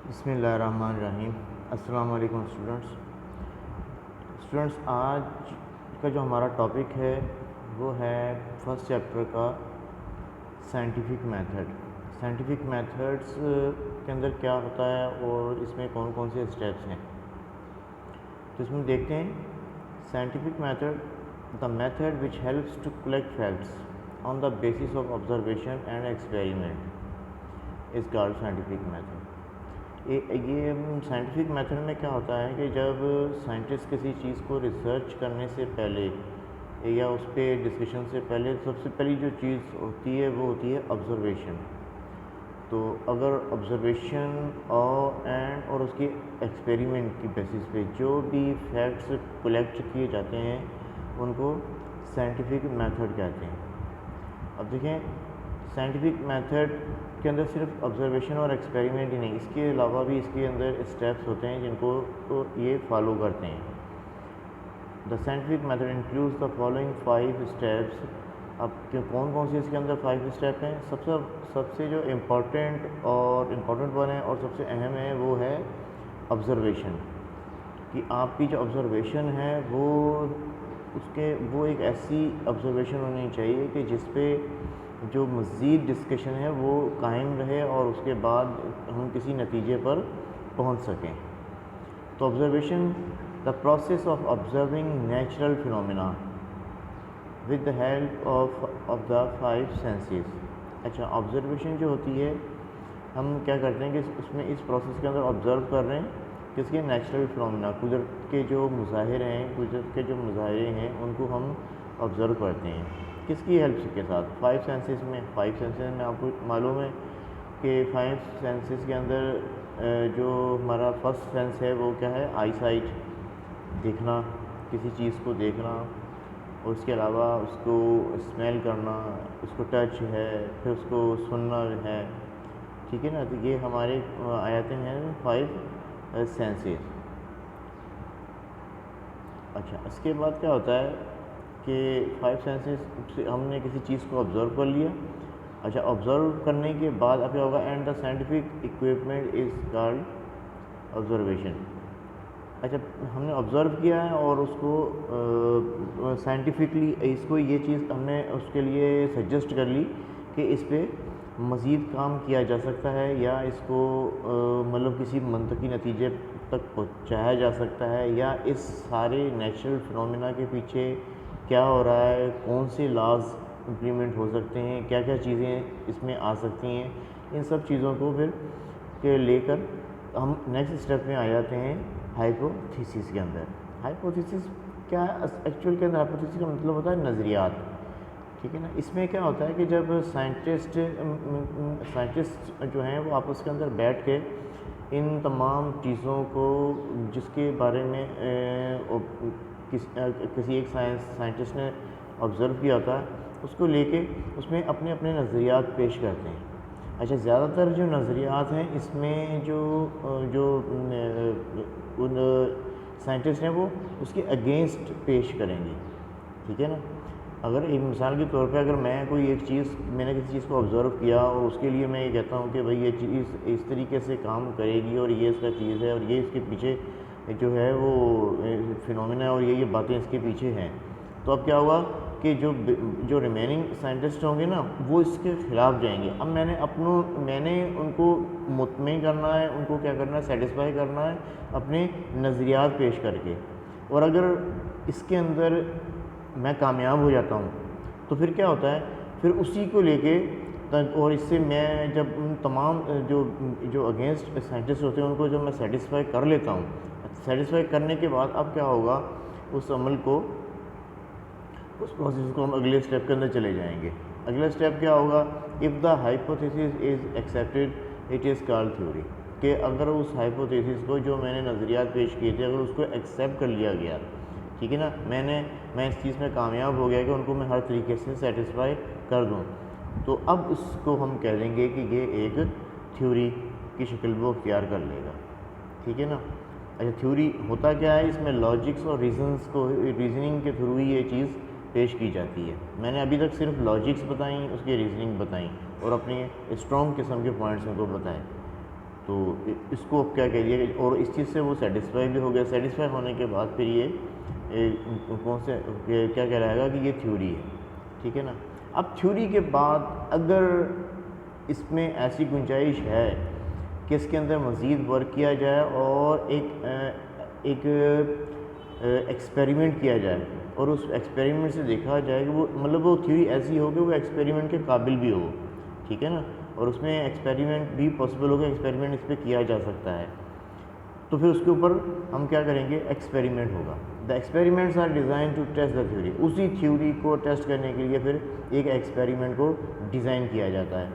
बिस्मिल्लाहिर्रहमानिर्रहीम। अस्सलाम वालेकुम स्टूडेंट्स, आज का जो हमारा टॉपिक है वो है फर्स्ट चैप्टर का साइंटिफिक मेथड। साइंटिफिक मेथड्स के अंदर क्या होता है और इसमें कौन कौन से स्टेप्स हैं, तो इसमें देखते हैं। Scientific method, the method which helps to collect facts on the basis of observation and experiment is called scientific method. ये साइंटिफिक मेथड में क्या होता है कि जब साइंटिस्ट किसी चीज़ को रिसर्च करने से पहले या उस पर डिस्कशन से पहले सबसे पहली जो चीज़ होती है वो होती है ऑब्जर्वेशन। तो अगर ऑब्जर्वेशन और उसके एक्सपेरिमेंट की बेसिस पे जो भी फैक्ट्स कलेक्ट किए जाते हैं उनको साइंटिफिक मेथड कहते हैं। अब देखें, साइंटिफिक मेथड के अंदर सिर्फ ऑब्जर्वेशन और एक्सपेरिमेंट ही नहीं, इसके अलावा भी इसके अंदर स्टेप्स होते हैं जिनको तो ये फॉलो करते हैं। The scientific method includes the following 5 steps. अब कौन कौन से इसके अंदर 5 स्टेप हैं? सबसे जो इम्पोर्टेंट वन है और सबसे अहम है वो है ऑब्जर्वेशन। कि आपकी जो ऑब्जर्वेशन है वो एक ऐसी ऑब्जर्वेशन होनी चाहिए कि जिस पे जो मज़ीद डिस्कशन है वो कायम रहे और उसके बाद हम किसी नतीजे पर पहुंच सकें। तो observation, the process of observing natural phenomena with the help of the 5 senses. अच्छा, ऑब्जर्वेशन जो होती है हम क्या करते हैं कि उसमें इस प्रोसेस के अंदर ऑब्ज़र्व कर रहे हैं किसके? नेचुरल फिनोमेना, कुदरत के जो मुज़ाहिर हैं, कुदरत के जो मुज़ाहिरे हैं उनको हम ऑब्ज़र्व करते हैं। किसकी हेल्प के साथ? 5 सेंसेस में। 5 सेंसेस में आपको मालूम है कि 5 सेंसेस के अंदर जो हमारा फर्स्ट सेंस है वो क्या है? आई साइट, देखना, किसी चीज़ को देखना, और उसके अलावा उसको स्मेल करना, उसको टच है, फिर उसको सुनना है। ठीक है ना? तो ये हमारे आते हैं 5 सेंसेस। अच्छा, इसके बाद क्या होता है कि 5 सेंसेस से हमने किसी चीज़ को ऑब्ज़र्व कर लिया। अच्छा, ऑब्ज़र्व करने के बाद अब क्या होगा? And the scientific equipment is called observation. अच्छा, हमने ऑब्ज़र्व किया है और उसको साइंटिफिकली इसको ये चीज़ हमने उसके लिए सजेस्ट कर ली कि इस पे मज़ीद काम किया जा सकता है या इसको मतलब किसी मंतकी नतीजे तक पहुँचाया जा सकता है, या इस सारे नेचुरल फिनोमेना के पीछे क्या हो रहा है, कौन से लॉज इम्प्लीमेंट हो सकते हैं, क्या क्या चीज़ें इसमें आ सकती हैं। इन सब चीज़ों को फिर के लेकर हम नेक्स्ट स्टेप में आ जाते हैं हाइपोथेसिस के अंदर। हाइपोथेसिस क्या है? एक्चुअल के अंदर हाइपोथेसिस का मतलब होता है नज़रियात। ठीक है ना? इसमें क्या होता है कि जब साइंटिस्ट जो हैं वो आपस के अंदर बैठ के इन तमाम चीज़ों को जिसके बारे में किसी एक साइंटिस्ट ने ऑब्ज़र्व किया होता है उसको लेके उसमें अपने अपने नज़रियात पेश करते हैं। अच्छा, ज़्यादातर जो नज़रियात हैं इसमें जो जो उन साइंटिस्ट हैं वो उसके अगेंस्ट पेश करेंगे। ठीक है ना? अगर एक मिसाल के तौर पे अगर मैंने किसी चीज़ को ऑब्ज़र्व किया और उसके लिए मैं ये कहता हूँ कि भाई ये चीज़ इस तरीके से काम करेगी और ये इसका चीज़ है और ये इसके पीछे जो है वो फिनोमेना और ये बातें इसके पीछे हैं, तो अब क्या होगा कि जो रिमेनिंग साइंटिस्ट होंगे ना वो इसके ख़िलाफ़ जाएंगे। अब मैंने उनको मुतमईन करना है, उनको क्या करना है? सेटिस्फाई करना है अपने नज़रियात पेश करके। और अगर इसके अंदर मैं कामयाब हो जाता हूँ तो फिर क्या होता है? फिर उसी को लेके और इससे मैं जब उन तमाम जो अगेंस्ट साइंटिस्ट होते हैं उनको जब मैं सेटिस्फाई कर लेता हूँ, सेटिस्फाई करने के बाद अब क्या होगा? उस अमल को, उस प्रोसेस को हम अगले स्टेप के अंदर चले जाएंगे। अगला स्टेप क्या होगा? If the hypothesis is accepted it is called theory. कि अगर उस हाइपोथेसिस को जो मैंने नज़रियात पेश किए थे अगर उसको एक्सेप्ट कर लिया गया, ठीक है ना, मैं इस चीज़ में कामयाब हो गया कि उनको मैं हर तरीके से सेटिस्फाई कर दूँ, तो अब उसको हम कह देंगे कि ये एक थ्योरी की शक्ल वो अख्तियार कर लेगा। ठीक है ना? अच्छा, थ्योरी होता क्या है? इसमें लॉजिक्स और रीज़निंग के थ्रू ही ये चीज़ पेश की जाती है। मैंने अभी तक सिर्फ लॉजिक्स बताई, उसकी रीजनिंग बताई और अपनी स्ट्रॉन्ग किस्म के पॉइंट्स उनको बताए। तो इसको अब क्या कहिए, और इस चीज़ से वो सेटिस्फाई भी हो गया। सेटिस्फाई होने के बाद फिर ये कौन से क्या कहलाएगा कि ये थ्योरी है, ठीक है ना। अब थ्योरी के बाद अगर इसमें ऐसी गुंजाइश है कि इसके अंदर मज़ीद वर्क किया जाए और एक एक्सपेरिमेंट किया जाए और उस एक्सपेरिमेंट से देखा जाए कि वो मतलब वो थ्योरी ऐसी हो कि वो एक्सपेरिमेंट के काबिल भी हो, ठीक है ना, और उसमें एक्सपेरिमेंट भी पॉसिबल होगा, एक्सपेरिमेंट इस पर किया जा सकता है, तो फिर उसके ऊपर हम क्या करेंगे, एक्सपेरिमेंट होगा। The experiments are design to test the theory. उसी थ्योरी को टेस्ट करने के लिए फिर एक एक्सपेरिमेंट को डिज़ाइन किया जाता है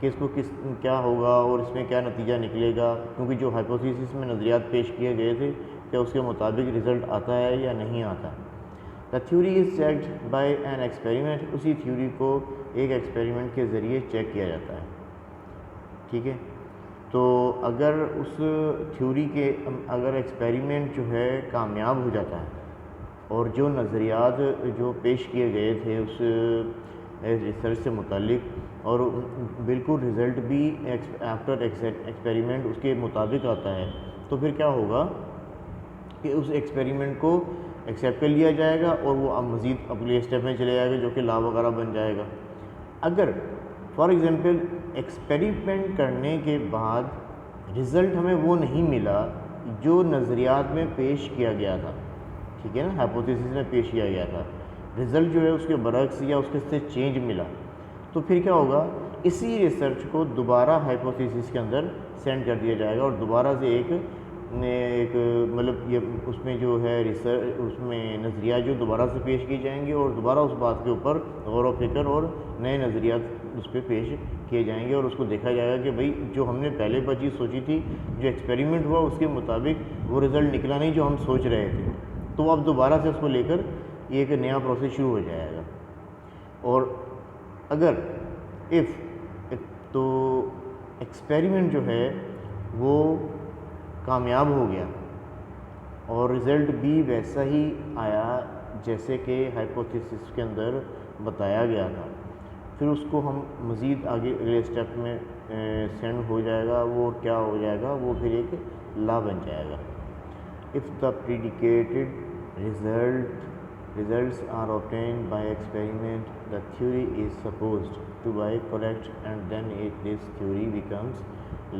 कि इसको क्या होगा और इसमें क्या नतीजा निकलेगा, क्योंकि जो हाइपोथेसिस में नज़रियात पेश किए गए थे क्या उसके मुताबिक रिज़ल्ट आता है या नहीं आता। The theory is checked by an experiment. उसी थ्योरी को एक एक्सपेरिमेंट के ज़रिए चेक किया जाता है, ठीक है। तो अगर उस थ्योरी के अगर एक्सपेरिमेंट जो है कामयाब हो जाता है और जो नज़रियात जो पेश किए गए थे उस रिसर्च से मुतालिक और बिल्कुल रिज़ल्ट भी आफ्टर एक्सपेरिमेंट उसके मुताबिक आता है, तो फिर क्या होगा कि उस एक्सपेरिमेंट को एक्सेप्ट कर लिया जाएगा और वो अब मज़ीद अगले स्टेप में चले जाएगा जो कि लॉ वगैरह बन जाएगा। अगर फॉर एग्ज़ाम्पल एक्सपेरिमेंट करने के बाद रिज़ल्ट हमें वो नहीं मिला जो नज़रियात में पेश किया गया था, ठीक है ना, हाइपोथेसिस में पेश किया गया था, रिज़ल्ट जो है उसके बरक्स या उसके से चेंज मिला, तो फिर क्या होगा, इसी रिसर्च को दोबारा हाइपोथेसिस के अंदर सेंड कर दिया जाएगा और दोबारा से एक मतलब ये उसमें जो है रिसर्च उसमें नज़रिया जो दोबारा से पेश किए जाएंगे और दोबारा उस बात के ऊपर गौर व फिक्र और नए नज़रियात उस पर पेश किए जाएंगे और उसको देखा जाएगा कि भाई जो हमने पहले पर चीज़ सोची थी, जो एक्सपेरिमेंट हुआ उसके मुताबिक वो रिज़ल्ट निकला नहीं जो हम सोच रहे थे, तो अब दोबारा से उसको लेकर एक नया प्रोसेस शुरू हो जाएगा। और अगर तो एक्सपेरिमेंट जो है वो कामयाब हो गया और रिज़ल्ट भी वैसा ही आया जैसे कि हाइपोथेसिस के अंदर बताया गया था, फिर उसको हम मज़ीद आगे अगले स्टेप में सेंड हो जाएगा, वो क्या हो जाएगा, वो फिर एक लॉ बन जाएगा। If the predicated results are obtained by experiment, the theory is supposed to be correct and then this theory becomes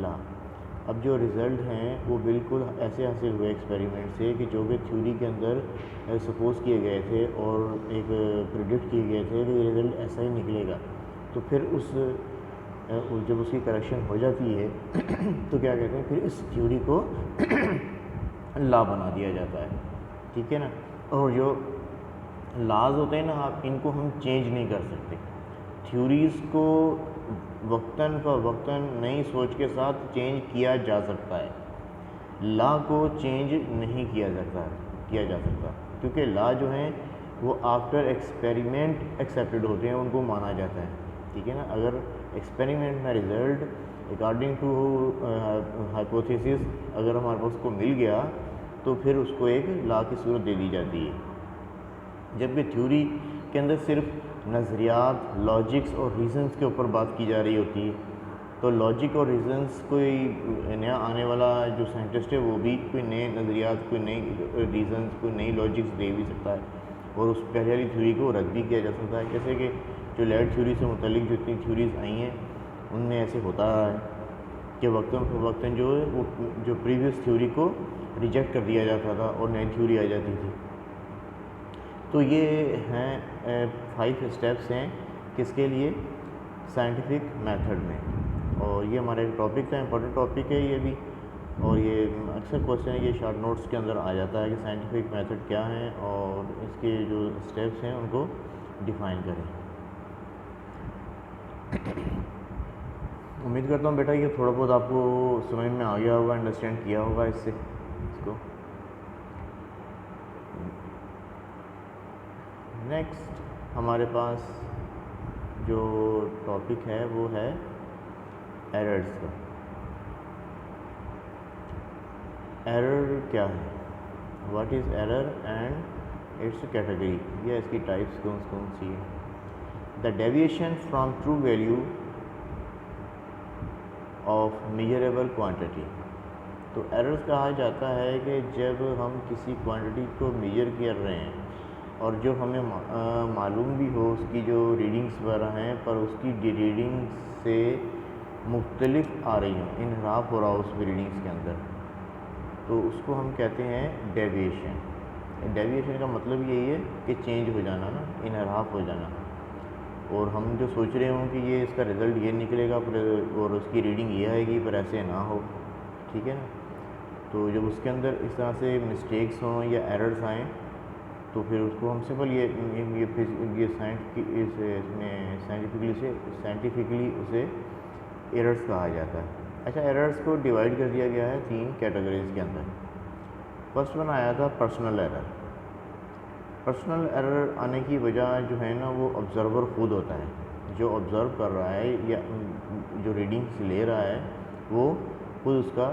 law। अब जो रिज़ल्ट हैं वो बिल्कुल ऐसे हासिल हुए एक्सपेरिमेंट से कि जो भी थ्योरी के अंदर सपोज किए गए थे और एक प्रिडिक्ट किए गए थे कि रिज़ल्ट ऐसा ही निकलेगा, तो फिर जब उसकी करेक्शन हो जाती है तो क्या कहते हैं, फिर इस थ्योरी को लॉ बना दिया जाता है, ठीक है ना। और जो लॉज होते हैं ना, आप इनको हम चेंज नहीं कर सकते। थ्योरीज़ को वक्तन फ़वक्तन नई सोच के साथ चेंज किया जा सकता है, लॉ को चेंज नहीं किया जा सकता क्योंकि लॉ जो हैं वो आफ्टर एक्सपेरिमेंट एक्सेप्टेड होते हैं, उनको माना जाता है, ठीक है ना। अगर एक्सपेरिमेंट में रिज़ल्ट अकॉर्डिंग टू हाइपोथेसिस अगर हमारे पास को मिल गया तो फिर उसको एक लॉ की सूरत दे दी जाती है, जबकि थ्योरी के अंदर सिर्फ नज़रियात, लॉजिक्स और रीज़न्स के ऊपर बात की जा रही होती है। तो लॉजिक और रीज़न्स कोई नया आने वाला जो साइंटिस्ट है वो भी कोई नए नज़रियात, कोई नई रीज़न्स, कोई नई लॉजिक्स दे भी सकता है और उस पहले वाली थ्योरी को रद्द भी किया जा सकता है। जैसे कि जो लेड थ्योरी से मुतल्लिक जो इतनी थ्योरीज़ आई हैं उनमें ऐसे होता रहा है कि वक्तन जो है वो जो प्रीवियस थ्योरी को रिजेक्ट कर दिया जाता था और नई थ्योरी आ जाती थी। तो ये हैं 5 स्टेप्स हैं किसके लिए, साइंटिफिक मेथड में, और ये हमारा एक टॉपिक था, इंपॉर्टेंट टॉपिक है ये भी, और ये अक्सर क्वेश्चन है ये शॉर्ट नोट्स के अंदर आ जाता है कि साइंटिफिक मेथड क्या है और इसके जो स्टेप्स हैं उनको डिफ़ाइन करें। उम्मीद करता हूँ बेटा ये थोड़ा बहुत आपको समझ में आ गया होगा, अंडरस्टैंड किया होगा इसको। नेक्स्ट हमारे पास जो टॉपिक है वो है एरर्स का। एरर क्या है, what is error and it's category, या इसकी टाइप्स कौन सी है। The deviation from true value of measurable quantity. तो एरर्स कहा जाता है कि जब हम किसी क्वांटिटी को मेजर कर रहे हैं और जो हमें मालूम भी हो उसकी जो रीडिंग्स वगैरह हैं, पर उसकी रीडिंग से मुख्तलिफ आ रही हों, इनहराफ हो रहा हो उस रीडिंग्स के अंदर, तो उसको हम कहते हैं डेविएशन। डेविएशन का मतलब यही है कि चेंज हो जाना ना, इनहराफ हो जाना। और हम जो सोच रहे हों कि ये इसका रिज़ल्ट ये निकलेगा और उसकी रीडिंग ये आएगी, पर ऐसे ना हो, ठीक है ना। तो जब उसके अंदर इस तरह से मिस्टेक्स हों या एरर्स आएँ, तो फिर उसको हम सिंपल ये साइंटिफिकली उसे एरर्स कहा जाता है। अच्छा, एरर्स को डिवाइड कर दिया गया है 3 कैटेगरीज़ के अंदर। फर्स्ट वन आया था पर्सनल एरर। पर्सनल एरर आने की वजह जो है ना, वो ऑब्ज़र्वर खुद होता है, जो ऑब्ज़र्व कर रहा है या जो रीडिंग्स ले रहा है वो खुद उसका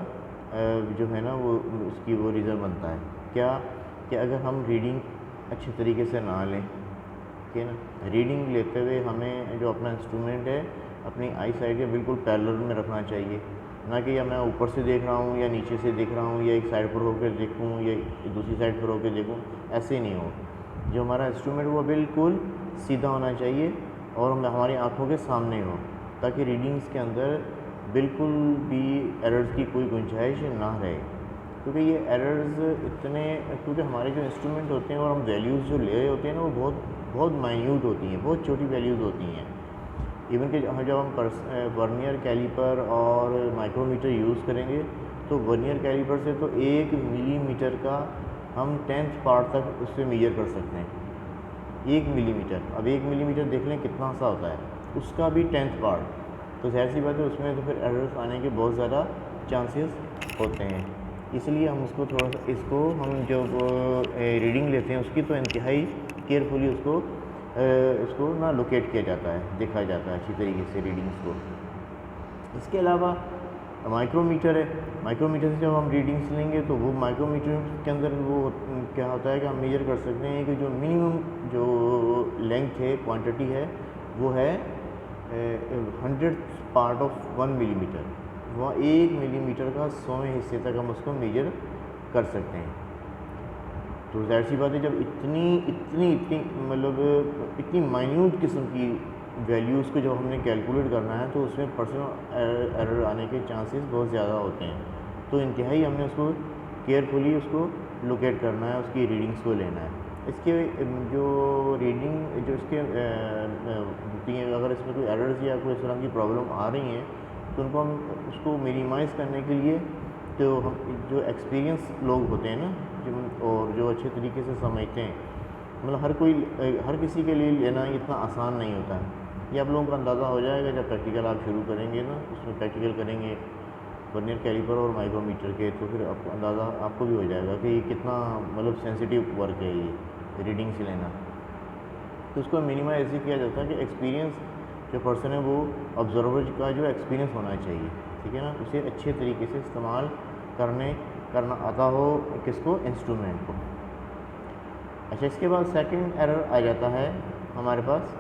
जो है ना वो उसकी वो रिज़ल्ट बनता है। क्या कि अगर हम रीडिंग अच्छे तरीके से ना लें, ठीक है ना, रीडिंग लेते हुए हमें जो अपना इंस्ट्रूमेंट है अपनी आई साइड के बिल्कुल पैरेलल में रखना चाहिए, ना कि या मैं ऊपर से देख रहा हूँ या नीचे से देख रहा हूँ या एक साइड पर होकर देखूँ या दूसरी साइड पर होकर देखूँ, ऐसे नहीं हो। जो हमारा इंस्ट्रूमेंट वो बिल्कुल सीधा होना चाहिए और हमारी आँखों के सामने हो, ताकि रीडिंग्स के अंदर बिल्कुल भी एरर्स की कोई गुंजाइश ना रहे। क्योंकि ये एरर्स इतने, क्योंकि हमारे जो इंस्ट्रूमेंट होते हैं और हम वैल्यूज़ जो ले रहे होते हैं ना, वो बहुत बहुत माइन्यूट होती हैं, बहुत छोटी वैल्यूज़ होती हैं। इवन कि जब हम वर्नियर कैलिपर और माइक्रोमीटर यूज़ करेंगे, तो वर्नियर कैलिपर से तो 1 मिलीमीटर का हम 10th पार्ट तक उससे मेजर कर सकते हैं। 1 मिलीमीटर, अब 1 मिलीमीटर देख लें कितना सा होता है, उसका भी 10th पार्ट, तो ज़ाहिर सी बात है उसमें तो फिर एरर्स आने के बहुत ज़्यादा चांसेस होते हैं। इसलिए हम उसको थोड़ा सा, इसको हम जब रीडिंग लेते हैं उसकी, तो इंतहाई केयरफुली उसको ना लोकेट किया जाता है, देखा जाता है अच्छी तरीके से रीडिंग्स को। इसके अलावा माइक्रोमीटर है। माइक्रोमीटर से जब हम रीडिंग्स लेंगे तो वो माइक्रोमीटर के अंदर वो क्या होता है कि हम मेजर कर सकते हैं कि जो मिनिमम जो लेंथ है, क्वांटिटी है, वो है 100th पार्ट ऑफ 1 मिलीमीटर। वह 1 मिलीमीटर का 100वें हिस्से तक हम उसको मेजर कर सकते हैं। तो ज़ाहिर सी बात है, जब इतनी मतलब इतनी माइन्यूट किस्म की वैल्यूज़ को जब हमने कैलकुलेट करना है, तो उसमें पर्सनल एरर आने के चांसेस बहुत ज़्यादा होते हैं। तो इंतहाई हमने उसको केयरफुली उसको लोकेट करना है, उसकी रीडिंग्स को लेना है। इसके जो रीडिंग जो इसके होती हैं, अगर इसमें कोई एरर्स या कोई इस तरह की प्रॉब्लम आ रही हैं, तो उनको हम उसको मिनिमाइज़ करने के लिए, तो हम जो एक्सपीरियंस लोग होते हैं ना, और जो अच्छे तरीके से समझते हैं, मतलब हर किसी के लिए लेना इतना आसान नहीं होता है। ये आप लोगों को अंदाज़ा हो जाएगा जब प्रैक्टिकल आप शुरू करेंगे ना, उसमें प्रैक्टिकल करेंगे वर्नियर कैलिपर और माइक्रोमीटर के, तो फिर आपको अंदाज़ा आपको भी हो जाएगा कि ये कितना मतलब सेंसिटिव वर्क है ये रीडिंग से लेना। तो उसको मिनिमाइज ऐसे किया जाता है कि एक्सपीरियंस जो पर्सन है वो ऑब्जर्वर का जो एक्सपीरियंस होना चाहिए, ठीक है ना, उसे अच्छे तरीके से इस्तेमाल करना आता हो, किसको, इंस्ट्रूमेंट को। अच्छा, इसके बाद सेकंड एरर आ जाता है हमारे पास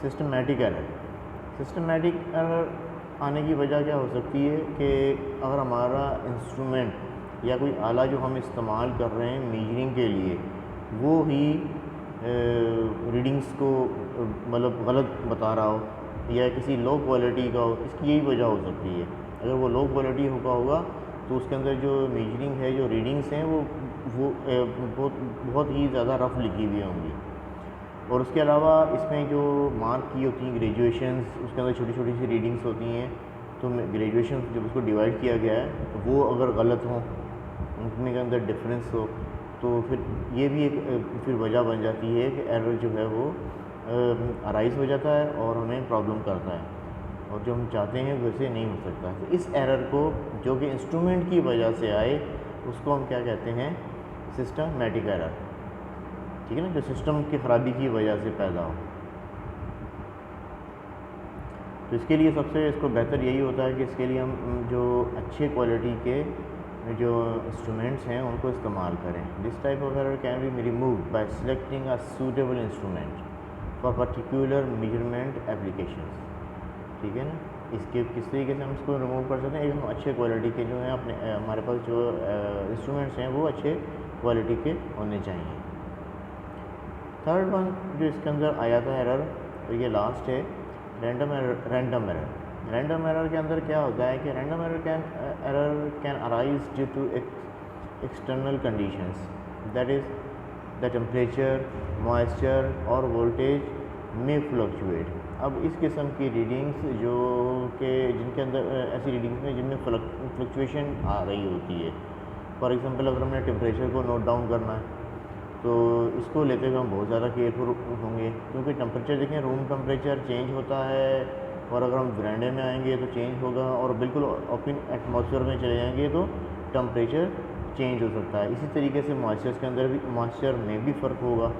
सिस्टमैटिक एरर। सिस्टमैटिक एरर आने की वजह क्या हो सकती है कि अगर हमारा इंस्ट्रूमेंट या कोई आला जो हम इस्तेमाल कर रहे हैं मीजरिंग के लिए, वो ही रीडिंग्स को मतलब गलत बता रहा हो या किसी लो क्वालिटी का हो, इसकी यही वजह हो सकती है। अगर वो लो क्वालिटी होगा तो उसके अंदर जो मेजरिंग है, जो रीडिंग्स हैं, वो बहुत ही ज़्यादा रफ लिखी हुई होंगी। और उसके अलावा इसमें जो मार्क की होती हैं ग्रेजुएशंस, उसके अंदर छोटी छोटी सी रीडिंग्स होती हैं, तो ग्रेजुएशन जब उसको डिवाइड किया गया है, तो वो अगर गलत हों, उनके अंदर डिफरेंस हो, तो फिर ये भी एक फिर वजह बन जाती है कि एरर जो है वो अराइज हो जाता है और हमें प्रॉब्लम करता है, और जो हम चाहते हैं वैसे नहीं हो सकता। तो इस एरर को जो कि इंस्ट्रूमेंट की वजह से आए, उसको हम क्या कहते हैं, सिस्टमैटिक एरर, ठीक है ना, जो सिस्टम की ख़राबी की वजह से पैदा हो। तो इसके लिए सबसे इसको बेहतर यही होता है कि इसके लिए हम जो अच्छे क्वालिटी के जो इंस्ट्रूमेंट्स हैं उनको इस्तेमाल करें। This type of error can be removed by selecting a suitable instrument for particular measurement applications, ठीक है ना। इसके किस तरीके से हम इसको रिमूव कर सकते हैं। एक हम अच्छे क्वालिटी के जो हैं अपने हमारे पास जो इंस्ट्रूमेंट्स हैं वो अच्छे क्वालिटी के होने चाहिए। थर्ड वन जो इसके अंदर आया था एरर, तो ये लास्ट है रैंडम एरर। रैंडम एरर के अंदर क्या होता है कि random error can arise due to external conditions, that is the temperature, moisture और वोल्टेज में फ्लक्चुएट। अब इस किस्म की रीडिंग्स जो कि जिनके अंदर ऐसी रीडिंग्स में जिनमें फ्लक्चुएशन आ रही होती है, फॉर एग्जांपल अगर हमने टेम्परेचर को नोट डाउन करना है तो इसको लेते हुए हम बहुत ज़्यादा केयरफुल होंगे, क्योंकि टेम्परेचर देखें रूम टेम्परेचर चेंज होता है और अगर हम वरांडे में आएंगे तो चेंज होगा, और बिल्कुल ओपन एटमॉस्फेयर में चले जाएंगे तो टेम्परेचर चेंज हो सकता है। इसी तरीके से मॉइस्चर के अंदर भी मॉइस्चर में भी फ़र्क होगा,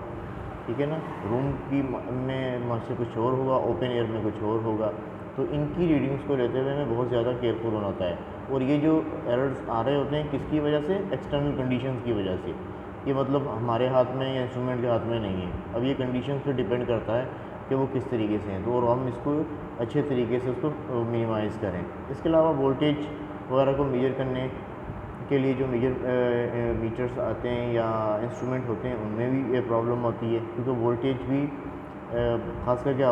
ठीक है ना। रूम की में मॉइस्चर कुछ और होगा, ओपन एयर में कुछ और होगा, तो इनकी रीडिंग्स को लेते हुए हमें बहुत ज़्यादा केयरफुल होना होता है। और ये जो एरर्स आ रहे होते हैं किसकी वजह से, एक्सटर्नल कंडीशंस की वजह से। ये मतलब हमारे हाथ में या इंस्ट्रूमेंट के हाथ में नहीं है। अब ये कंडीशन पे डिपेंड करता है कि वो किस तरीके से हैं, तो और हम इसको अच्छे तरीके से उसको मिनिमाइज़ करें। इसके अलावा वोल्टेज वगैरह को मेजर करने के लिए जो मीटर्स आते हैं या इंस्ट्रूमेंट होते हैं उनमें भी ये प्रॉब्लम होती है, क्योंकि वोल्टेज भी ख़ास करके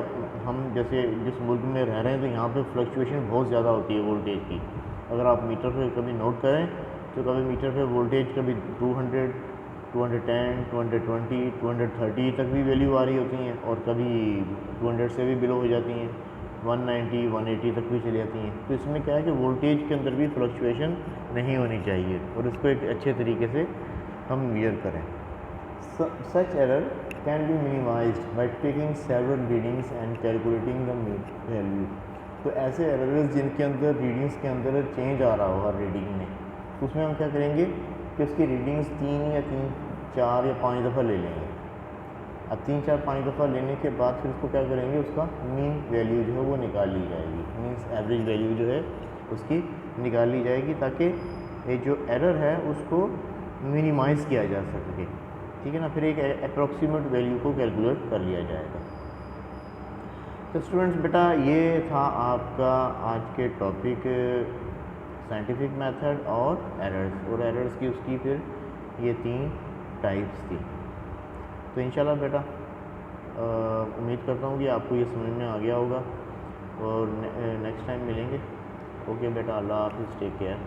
हम जैसे जिस मुल्क में रह रहे हैं तो यहाँ पे फ्लक्चुएशन बहुत ज़्यादा होती है वोल्टेज की। अगर आप मीटर पे कभी नोट करें तो कभी मीटर पे वोल्टेज कभी 200, 210, 220, 230 तक भी वैल्यू आ रही होती हैं, और कभी 200 से भी बिलो हो जाती हैं, 190, 180 तक भी चली जाती हैं। तो इसमें क्या है कि वोल्टेज के अंदर भी फ्लक्चुएशन नहीं होनी चाहिए, और इसको एक अच्छे तरीके से हम मेजर करें। Such error can be minimized by taking several readings and calculating the value. तो ऐसे एरर्स जिनके अंदर रीडिंग्स के अंदर चेंज आ रहा हो हर रीडिंग में, तो उसमें हम क्या करेंगे कि उसकी रीडिंग्स 3, 4 या 5 दफ़ा ले लेंगे। अब 3, 4, 5 दफ़ा लेने के बाद फिर उसको क्या करेंगे, उसका मीन वैल्यू जो है वो निकाल ली जाएगी, मीन्स एवरेज वैल्यू जो है उसकी निकाल ली जाएगी, ताकि ये जो एरर है उसको मिनिमाइज़ किया जा सके, ठीक है ना। फिर एक अप्रॉक्सीमेट वैल्यू को कैलकुलेट कर लिया जाएगा। तो स्टूडेंट्स बेटा ये था आपका आज के टॉपिक साइंटिफिक मेथड और एरर्स की उसकी फिर ये 3 टाइप्स थी। तो इंशाल्लाह बेटा उम्मीद करता हूँ कि आपको ये समझ में आ गया होगा, और नेक्स्ट टाइम मिलेंगे। ओके बेटा, अल्लाह हाफिज़, टेक केयर।